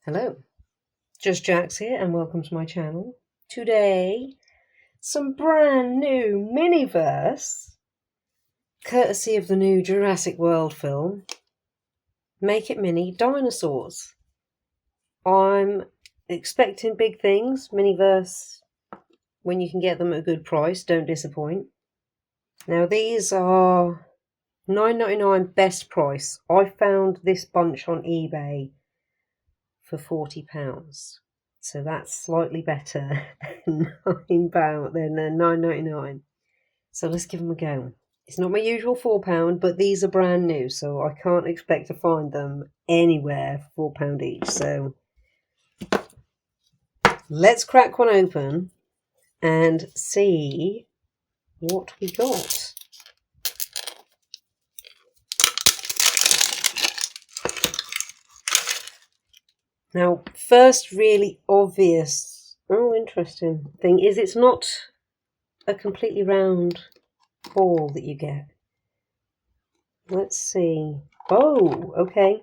Hello, Just Jax here and welcome to my channel. Today, some brand new Miniverse, courtesy of the new Jurassic World film, Make It Mini Dinosaurs. I'm expecting big things. Miniverse, when you can get them at a good price, don't disappoint. Now these are $9.99 best price. I found this bunch on eBay for £40. So that's slightly better than £9.99. So let's give them a go. It's not my usual £4, but these are brand new, so I can't expect to find them anywhere for £4 each. So let's crack one open and see what we got. Now, first really obvious, interesting thing is it's not a completely round ball that you get. Let's see. Oh, okay.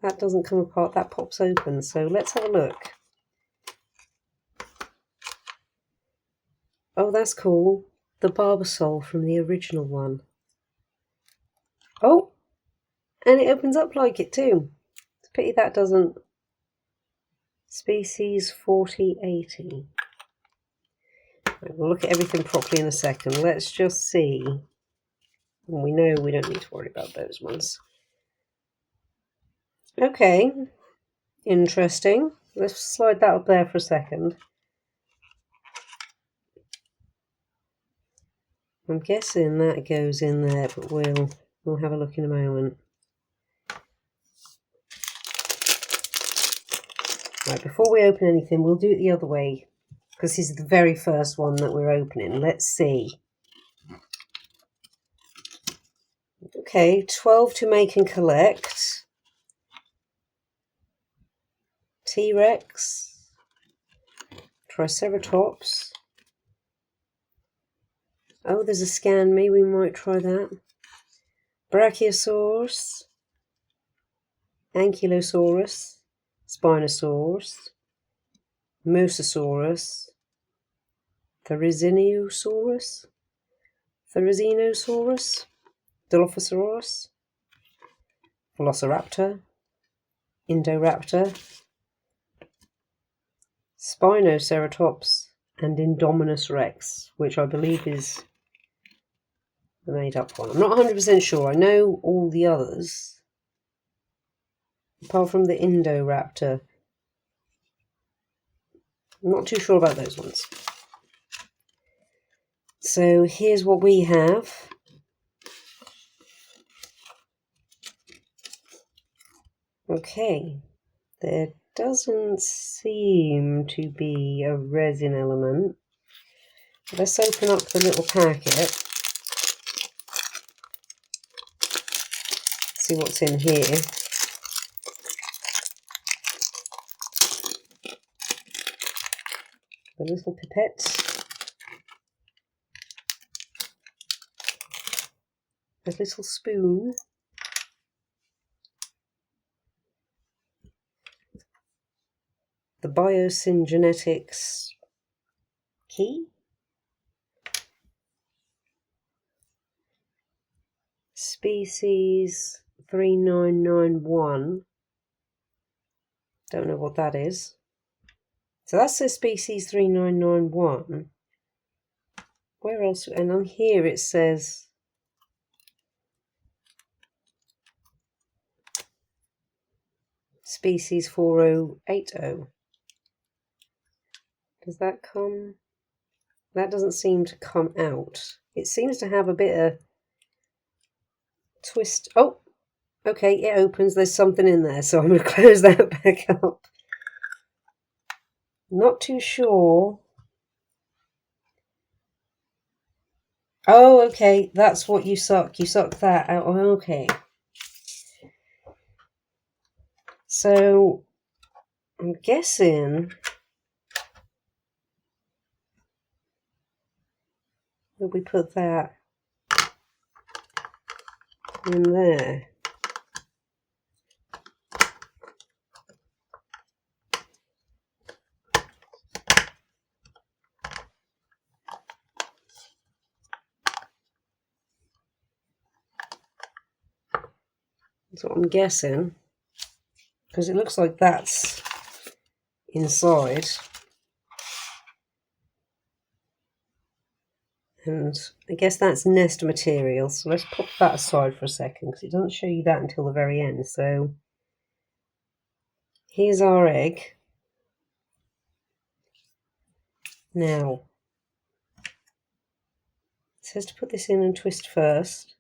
That doesn't come apart, that pops open. So let's have a look. Oh, that's cool. The Barbasol from the original one. Oh, and it opens up like it too. It's a pity that doesn't. Species 4080. Right, we'll look at everything properly in a second. Let's just see. And we know we don't need to worry about those ones. Okay, interesting. Let's slide that up there for a second. I'm guessing that goes in there, but we'll have a look in a moment. Right, before we open anything, we'll do it the other way, because this is the very first one that we're opening. Let's see. Okay, 12 to make and collect. T-Rex. Triceratops. Oh, there's a scan me, we might try that. Brachiosaurus. Ankylosaurus. Spinosaurus. Mosasaurus. Therizinosaurus. Dilophosaurus. Velociraptor. Indoraptor. Spinoceratops. And Indominus Rex, which I believe is the made-up one. I'm not 100% sure. I know all the others, apart from the Indoraptor. I'm not too sure about those ones. So here's what we have. Okay, there doesn't seem to be a resin element. Let's open up the little packet. See what's in here. The little pipette. A little spoon. The Biosyngenetics key. Species 3991. Don't know what that is. So that's the species 3991. Where else? And on here it says species 4080. Does that come? That doesn't seem to come out. It seems to have a bit of twist. Oh, okay, it opens. There's something in there, so I'm going to close that back up. Not too sure. Oh, okay, that's what you suck. You suck that out. Oh, okay. So, I'm guessing that we put that in there. That's what I'm guessing, because it looks like that's inside. And I guess that's nest material, so let's put that aside for a second, because it doesn't show you that until the very end. So here's our egg. Now, it says to put this in and twist first.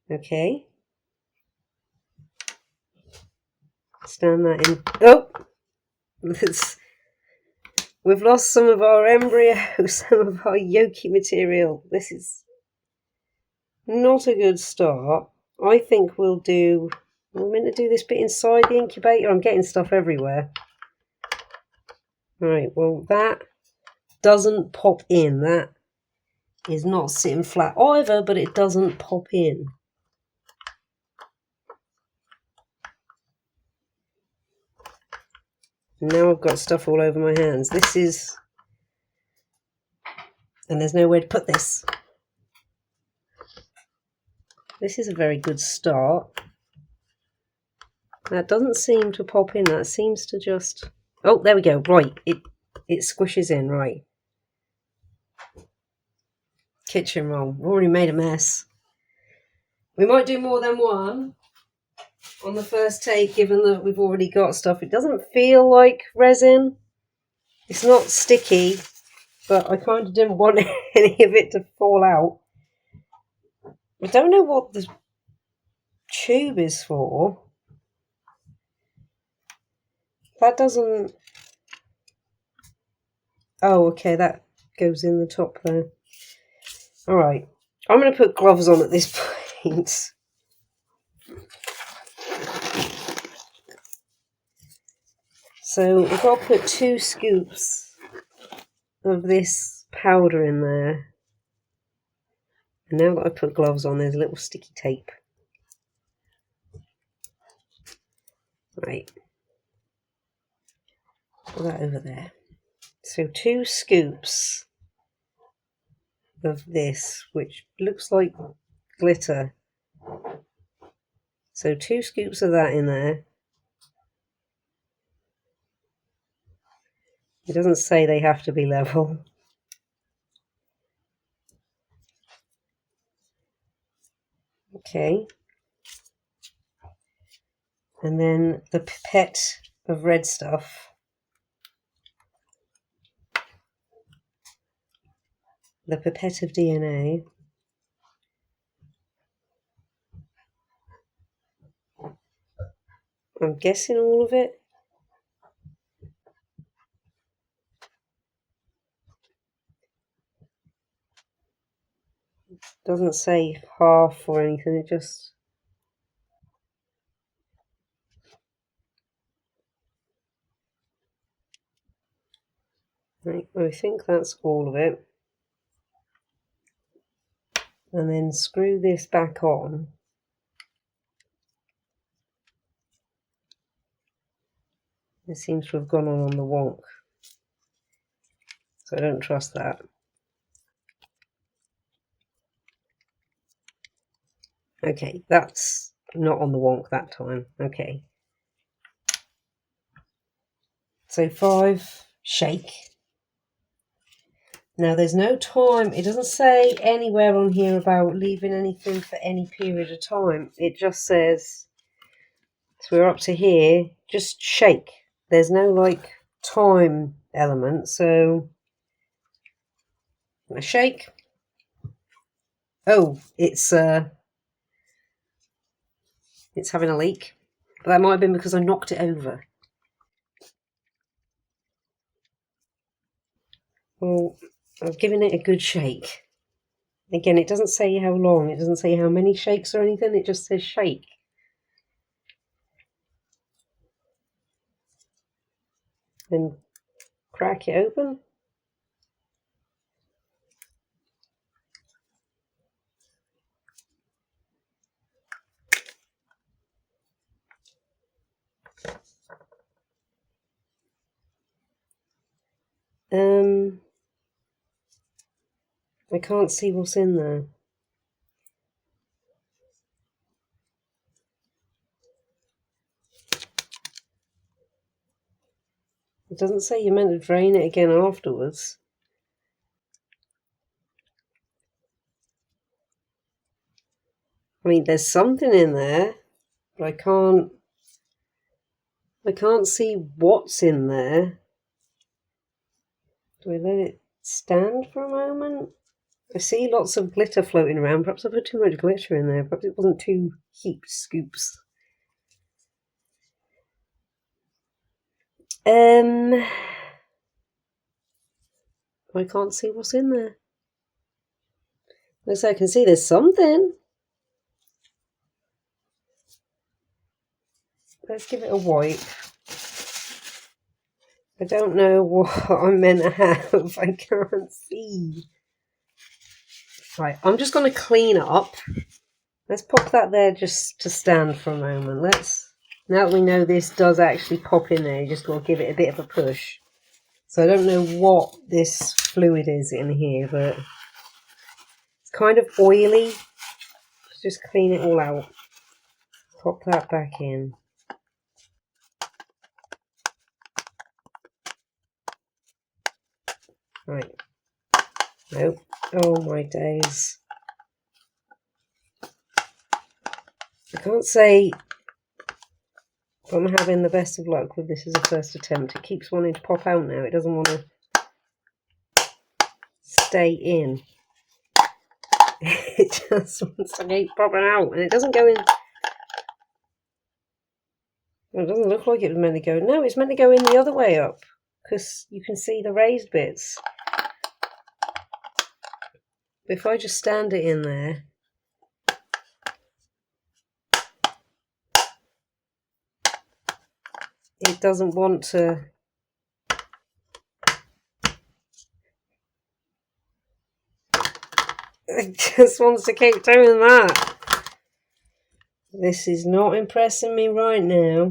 Okay. Stand that in. Oh! We've lost some of our embryo, some of our yolky material. This is not a good start. I think we're meant to do this bit inside the incubator. I'm getting stuff everywhere. Right, well, that doesn't pop in. That is not sitting flat either, but it doesn't pop in. Now I've got stuff all over my hands. And there's nowhere to put this. This is a very good start. That doesn't seem to pop in. That seems to just... Oh, there we go. Right, it squishes in, right. Kitchen roll. We've already made a mess. We might do more than one on the first take, given that we've already got stuff. It doesn't feel like resin. It's not sticky, but I kind of didn't want any of it to fall out. I don't know what the tube is for. That doesn't... Oh, okay, that goes in the top there. Alright, I'm going to put gloves on at this point. So we've got to put 2 scoops of this powder in there. And now that I put gloves on, there's a little sticky tape. Right. Put that over there. So 2 scoops of this, which looks like glitter. So 2 scoops of that in there. It doesn't say they have to be level. Okay. And then the pipette of red stuff. The pipette of DNA. I'm guessing all of it. Doesn't say half or anything, it just... Right, I think that's all of it. And then screw this back on. It seems to have gone on the wonk. So I don't trust that. Okay, that's not on the wonk that time. Okay. So 5, shake. Now there's no time. It doesn't say anywhere on here about leaving anything for any period of time. It just says, so we're up to here, just shake. There's no like time element, so I shake. Oh, it's having a leak. But that might have been because I knocked it over. Well, I've given it a good shake. Again, it doesn't say how long, it doesn't say how many shakes or anything, it just says shake. Then crack it open. I can't see what's in there. It doesn't say you're meant to drain it again afterwards. I mean, there's something in there, but I can't see what's in there. Do we let it stand for a moment? I see lots of glitter floating around. Perhaps I put too much glitter in there. Perhaps it wasn't 2 heaped scoops. I can't see what's in there. Looks like I can see there's something. Let's give it a wipe. I don't know what I'm meant to have. I can't see. Right, I'm just going to clean up. Let's pop that there just to stand for a moment. Now that we know this does actually pop in there, you just got to give it a bit of a push. So I don't know what this fluid is in here, but it's kind of oily. Let's just clean it all out. Pop that back in. Right. Nope. Oh my days. I can't say I'm having the best of luck with this as a first attempt. It keeps wanting to pop out now. It doesn't want to stay in. It just wants to keep popping out, and it doesn't go in. Well, it doesn't look like it was meant to go. No, it's meant to go in the other way up, because you can see the raised bits. But if I just stand it in there, it doesn't want to. It just wants to keep doing that. This is not impressing me right now.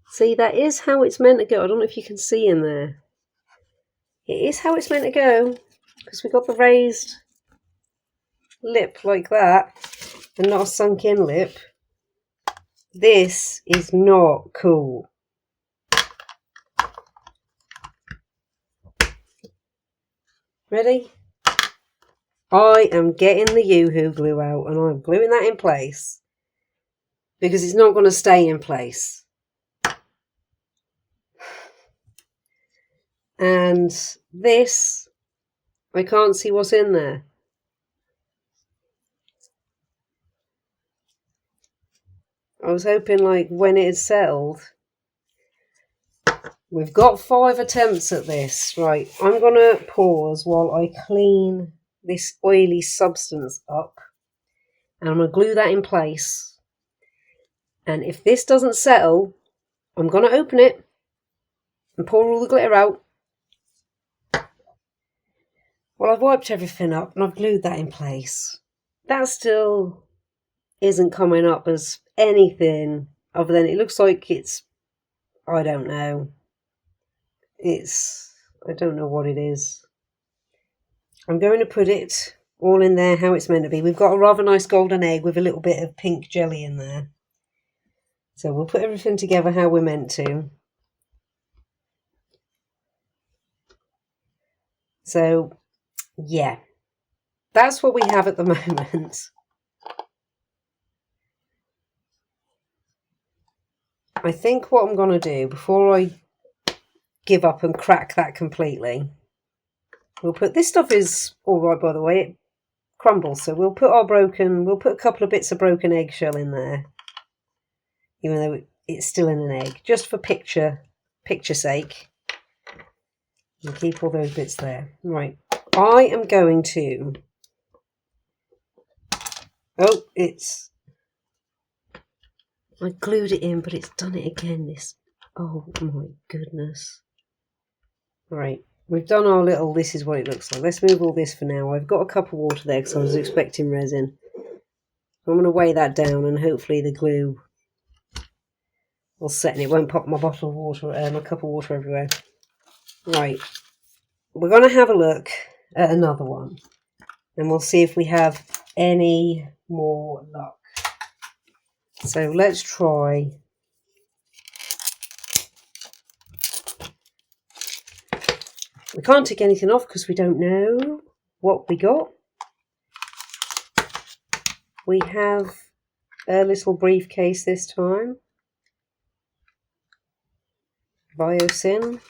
See, that is how it's meant to go. I don't know if you can see in there. It is how it's meant to go, because we got the raised lip like that, and not a sunk in lip. This is not cool. Ready? I am getting the Yoo-hoo glue out, and I'm gluing that in place, because it's not going to stay in place. And this, I can't see what's in there. I was hoping, like, when it had settled. We've got 5 attempts at this. Right, I'm going to pause while I clean this oily substance up. And I'm going to glue that in place. And if this doesn't settle, I'm going to open it and pour all the glitter out. Well, I've wiped everything up and I've glued that in place. That still isn't coming up as anything other than it looks like it's, I don't know. I don't know what it is. I'm going to put it all in there how it's meant to be. We've got a rather nice golden egg with a little bit of pink jelly in there. So we'll put everything together how we're meant to. So, yeah. That's what we have at the moment. I think what I'm going to do before I give up and crack that completely, we'll put, this stuff is all right, by the way, it crumbles, so we'll put a couple of bits of broken eggshell in there, even though it's still in an egg, just for picture sake. And keep all those bits there. Right, I am going to, I glued it in, but it's done it again, this, oh my goodness. Right, we've done our little, this is what it looks like. Let's move all this for now. I've got a cup of water there because I was expecting resin. I'm going to weigh that down and hopefully the glue will set and it won't pop my bottle of water, my cup of water everywhere. Right, we're going to have a look at another one, and we'll see if we have any more luck. So let's try. We can't take anything off because we don't know what we got. We have a little briefcase this time. Biosyn.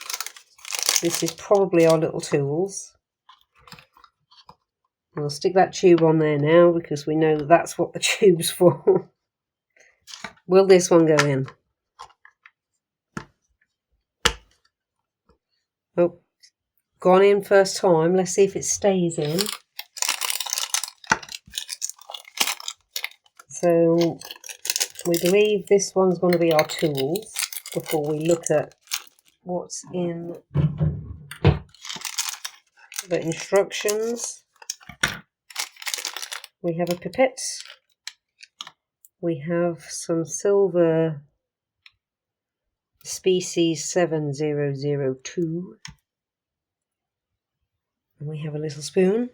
This is probably our little tools. We'll stick that tube on there now because we know that's what the tube's for. Will this one go in? Oh, gone in first time. Let's see if it stays in. So we believe this one's going to be our tools before we look at what's in the instructions. We have a pipette. We have some silver species 7002. And we have a little spoon.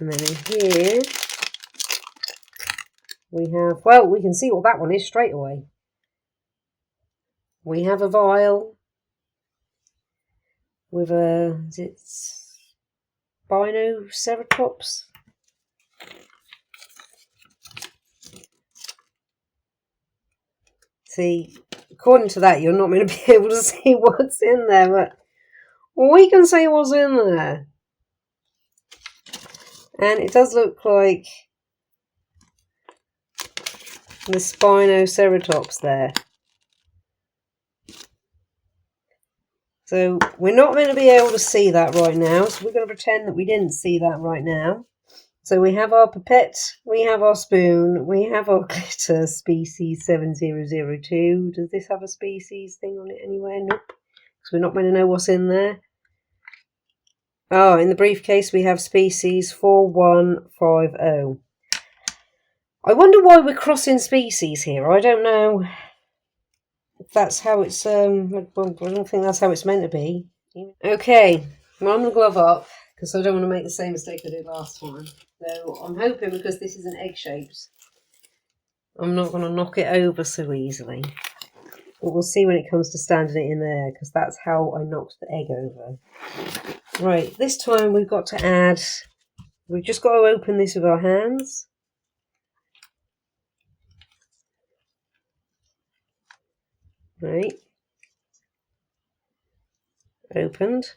And then in here we have, well, we can see what that one is straight away. We have a vial with a, is it Spinoceratops? See, according to that, you're not going to be able to see what's in there, but we can see what's in there. And it does look like the Spinoceratops there. So we're not going to be able to see that right now, so we're going to pretend that we didn't see that right now. So we have our pipette, we have our spoon, we have our glitter species 7002. Does this have a species thing on it anywhere? Nope. So we're not going to know what's in there. Oh, in the briefcase we have species 4150. I wonder why we're crossing species here. I don't know if that's how it's, I don't think that's how it's meant to be. Okay, well, I'm going to glove up because I don't want to make the same mistake I did last time. So I'm hoping, because this isn't egg-shaped, I'm not going to knock it over so easily. But we'll see when it comes to standing it in there, because that's how I knocked the egg over. Right, this time we've got to add, we've just got to open this with our hands. Right. Opened.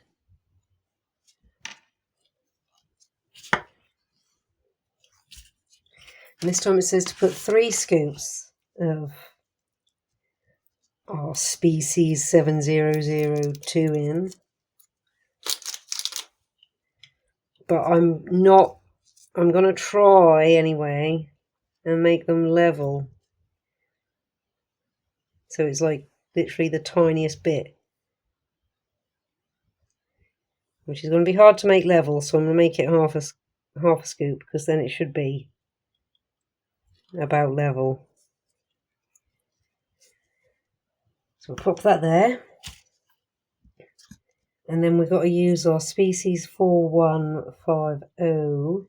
And this time it says to put 3 scoops of our species 7002 in. But I'm going to try anyway and make them level. So it's like literally the tiniest bit. Which is going to be hard to make level, so I'm going to make it half a scoop, because then it should be about level. So we'll pop that there. And then we've got to use our species 4150.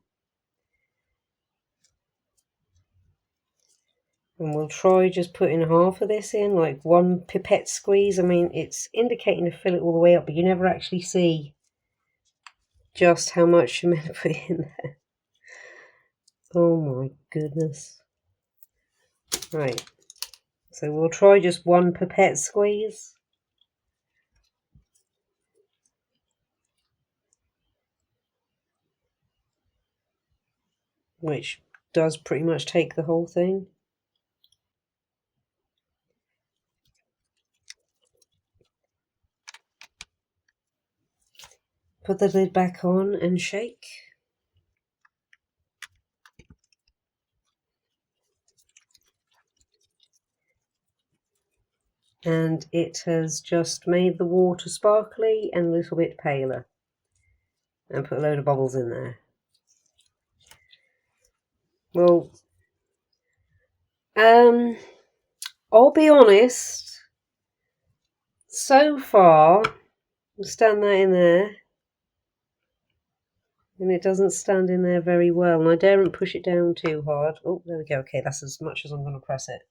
And we'll try just putting half of this in, like 1 pipette squeeze. I mean, it's indicating to fill it all the way up, but you never actually see just how much you're meant to put in there. Oh my goodness. Right. So we'll try just 1 pipette squeeze. Which does pretty much take the whole thing. Put the lid back on and shake. And it has just made the water sparkly and a little bit paler. And put a load of bubbles in there. Well, I'll be honest. So far, I'll stand that in there, and it doesn't stand in there very well. And I daren't push it down too hard. Oh, there we go. Okay, that's as much as I'm going to press it.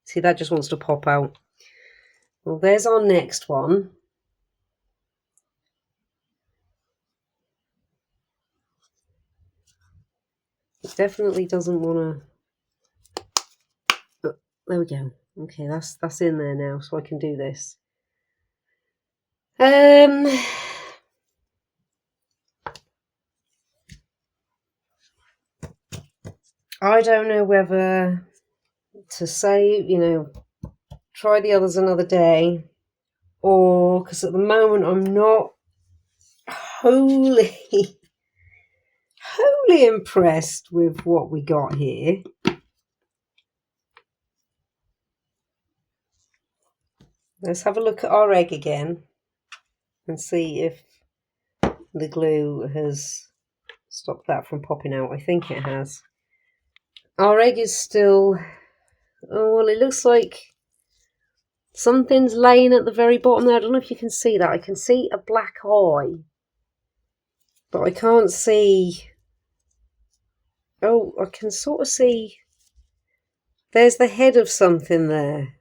See, that just wants to pop out. Well, there's our next one. It definitely doesn't want to. Oh, there we go. Okay, that's in there now, so I can do this. I don't know whether to say, try the others another day, or because at the moment I'm not wholly impressed with what we got here. Let's have a look at our egg again and see if the glue has stopped that from popping out. I think it has. Our egg is still... Oh, well, it looks like something's laying at the very bottom there. I don't know if you can see that. I can see a black eye, but I can't see... Oh, I can sort of see... There's the head of something there,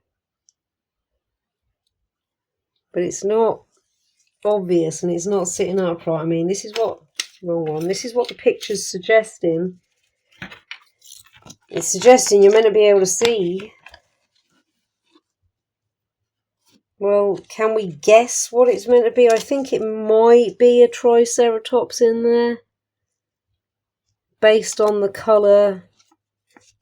but it's not obvious and it's not sitting upright. I mean, this is what... Wrong one. This is what the picture's suggesting. It's suggesting you're meant to be able to see. Well, can we guess what it's meant to be? I think it might be a Triceratops in there, based on the colour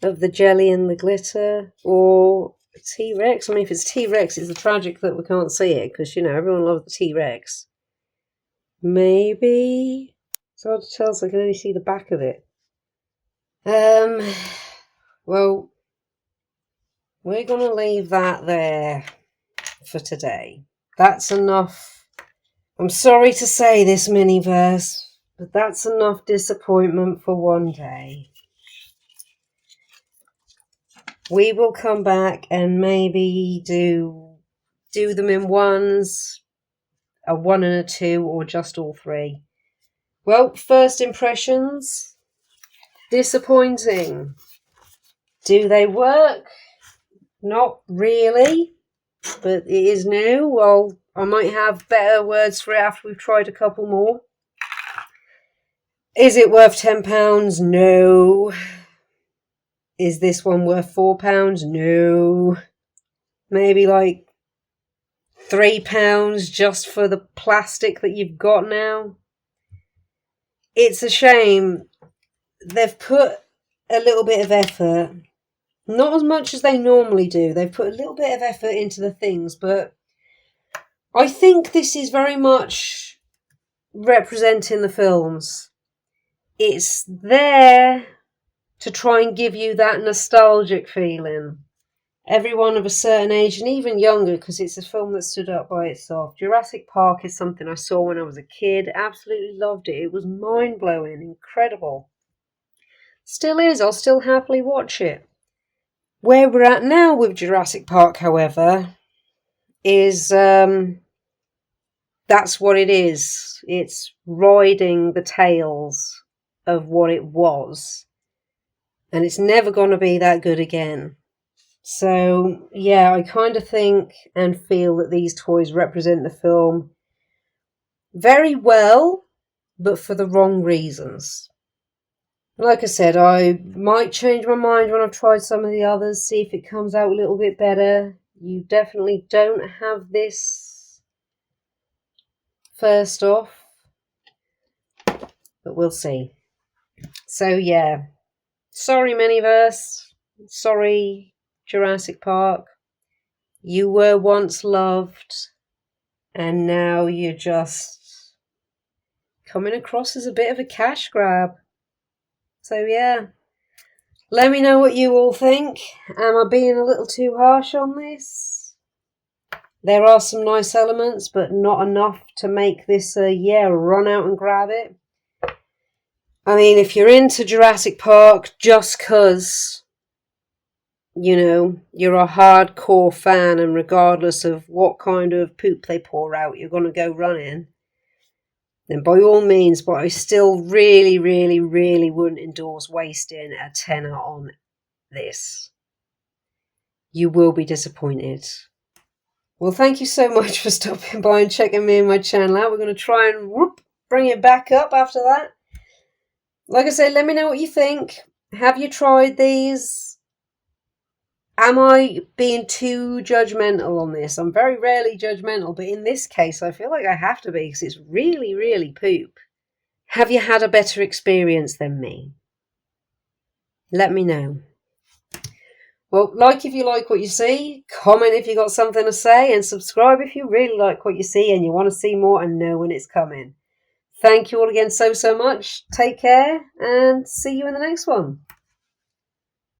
of the jelly and the glitter, or a T-Rex. I mean, if it's T-Rex, it's tragic that we can't see it, because, everyone loves the T-Rex. Maybe? It's hard to tell, so I can only see the back of it. Well, we're going to leave that there for today. That's enough. I'm sorry to say this, Miniverse, but that's enough disappointment for one day. We will come back and maybe do them in ones, a 1 and a 2, or just all 3. Well, first impressions, disappointing. Do they work? Not really, but it is new. Well, I might have better words for it after we've tried a couple more. Is it worth £10? No. Is this one worth £4? No. Maybe like £3 just for the plastic that you've got now. It's a shame. They've put a little bit of effort. Not as much as they normally do. They've put a little bit of effort into the things, but I think this is very much representing the films. It's there to try and give you that nostalgic feeling. Everyone of a certain age, and even younger, because it's a film that stood up by itself. Jurassic Park is something I saw when I was a kid. Absolutely loved it. It was mind-blowing, incredible. Still is. I'll still happily watch it. Where we're at now with Jurassic Park, however, is that's what it is. It's riding the tails of what it was. And it's never going to be that good again. So, yeah, I kind of think and feel that these toys represent the film very well, but for the wrong reasons. Like I said, I might change my mind when I've tried some of the others, see if it comes out a little bit better. You definitely don't have this first off, but we'll see. So, yeah. Sorry, Miniverse. Sorry, Jurassic Park. You were once loved, and now you're just coming across as a bit of a cash grab. So, yeah. Let me know what you all think. Am I being a little too harsh on this? There are some nice elements, but not enough to make this a, run out and grab it. I mean, if you're into Jurassic Park just 'cause, you know, you're a hardcore fan and regardless of what kind of poop they pour out, you're going to go running, then by all means, but I still really, really, really wouldn't endorse wasting a tenner on this. You will be disappointed. Well, thank you so much for stopping by and checking me and my channel out. We're going to try and bring it back up after that. Like I said, let me know what you think. Have you tried these? Am I being too judgmental on this? I'm very rarely judgmental, but in this case, I feel like I have to be because it's really, really poop. Have you had a better experience than me? Let me know. Well, like if you like what you see, comment if you got something to say, and subscribe if you really like what you see and you want to see more and know when it's coming. Thank you all again so much. Take care and see you in the next one.